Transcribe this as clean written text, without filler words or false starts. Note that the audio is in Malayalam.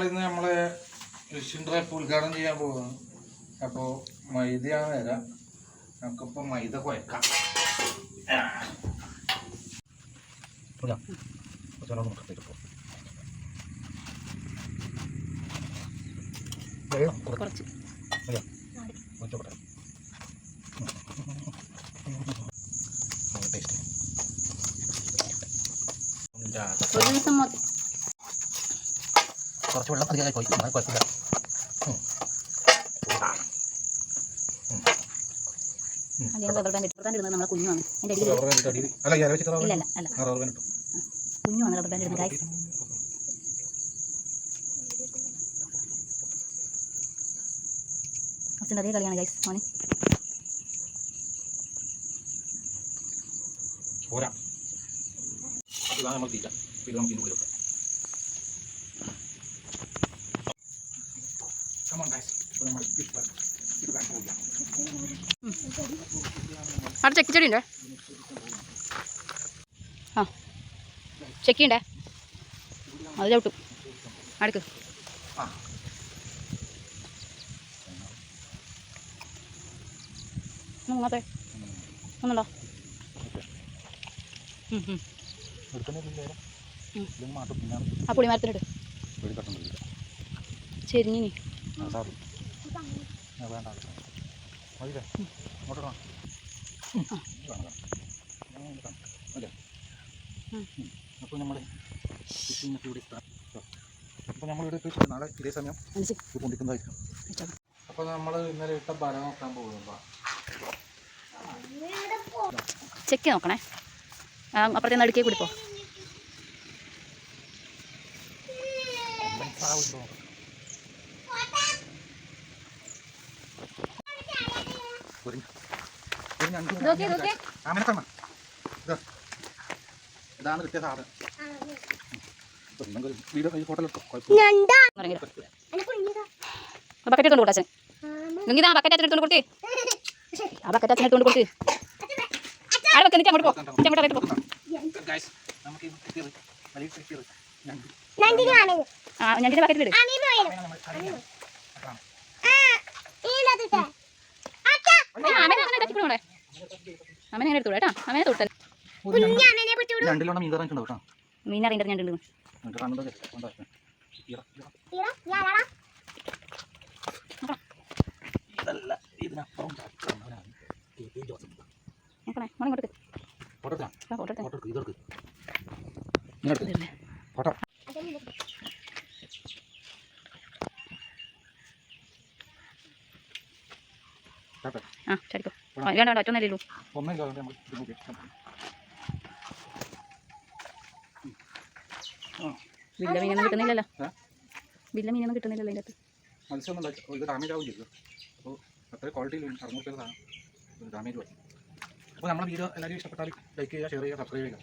നമ്മളിന്ന് നമ്മളെ ഫിഷിംഗ് ട്രാപ്പ് ഉദ്ഘാടനം ചെയ്യാൻ പോകുന്നു. അപ്പോൾ മൈദയാണ് തരാം. നമുക്കിപ്പോൾ മൈദ കുഴക്കാം. കുറച്ച് വെള്ളം അധികമായി പോയി, കുഴപ്പമില്ല. നമ്മളെ കുഞ്ഞുമാണ് കുഞ്ഞുമാണ് റബ്ബർ ബാൻഡ് ഇടുന്നത്. അച്ഛൻ്റെ അതേ കളിയാണ് ഗൈസ്. മോനെ പോരാ, ഇതാണ് നമ്മൾ തീറ്റ. ഇത് നമുക്ക് ഇതിനുള്ളിൽ വെക്കാം. അവിടെ ചെക്കിച്ചെടി ഉണ്ടോ? ആ ചെക്കിണ്ടേ, അത് ചവിട്ടും. അടുക്ക് നോങ്ങാത്തെ ഒന്നുണ്ടോ? ആ പുളിമരത്തിനിട്ട് ചെരിഞ്ഞിനി അപ്പോൾ നമ്മളിവിടെ നാളെ ഇതേ സമയം കൊണ്ടിരിക്കുന്നതായിരിക്കും. അപ്പോൾ നമ്മൾ ഇന്നലെ ഇട്ട ബല നോക്കാൻ പോകുന്നു. ചെക്ക് നോക്കണേ, അപ്പുറത്തെ നടുക്കേ കുടിപ്പോ. ഇതാണ് കിട്ടിയ സാധനം. ബക്കറ്റ് എടുത്തോണ്ട് കൊടുത്തച്ഛൻ. നിങ്ങൾ ആ ബക്കറ്റ് അച്ഛനെടുത്തോണ്ട് കൊടുത്തേ. ആ ബക്കറ്റ് അച്ഛനെടുത്തോണ്ട് കൊടുത്ത് ആടെ വെക്ക്. എന്നിട്ട് അങ്ങോട്ട് പോ. അങ്ങോട്ട് അറിയിട്ട് പോ. ആ ഞണ്ടിന്റെ ബക്കറ്റിൽ ഇട്. അമ്മനെ എടുത്തോളൂ കേട്ടോ. അമ്മനെ തൊട്ടല്ലേ മീനറിയ ഞണ്ടുണ്ട്. ആ ചടിക്കോ. വേണ്ട ഒറ്റൊന്നല്ലോ. വില്ല മീനൊന്നും കിട്ടുന്നില്ലല്ലോ. വില്ല മീനൊന്നും കിട്ടുന്നില്ലല്ലോ ഇതിൻ്റെ അകത്ത്. മത്സ്യമൊന്നും ഇത് ഡാമേജ് ആവും ചെയ്തു. അപ്പോൾ അത്ര ക്വാളിറ്റിയിൽ 600 രൂപ ഡാമേജ് വരും. അപ്പോൾ നമ്മുടെ വീഡിയോ എല്ലാവരും ഇഷ്ടപ്പെട്ടാൽ ലൈക്ക് ചെയ്യുക, ഷെയർ ചെയ്യുക, സബ്സ്ക്രൈബ് ചെയ്യുക.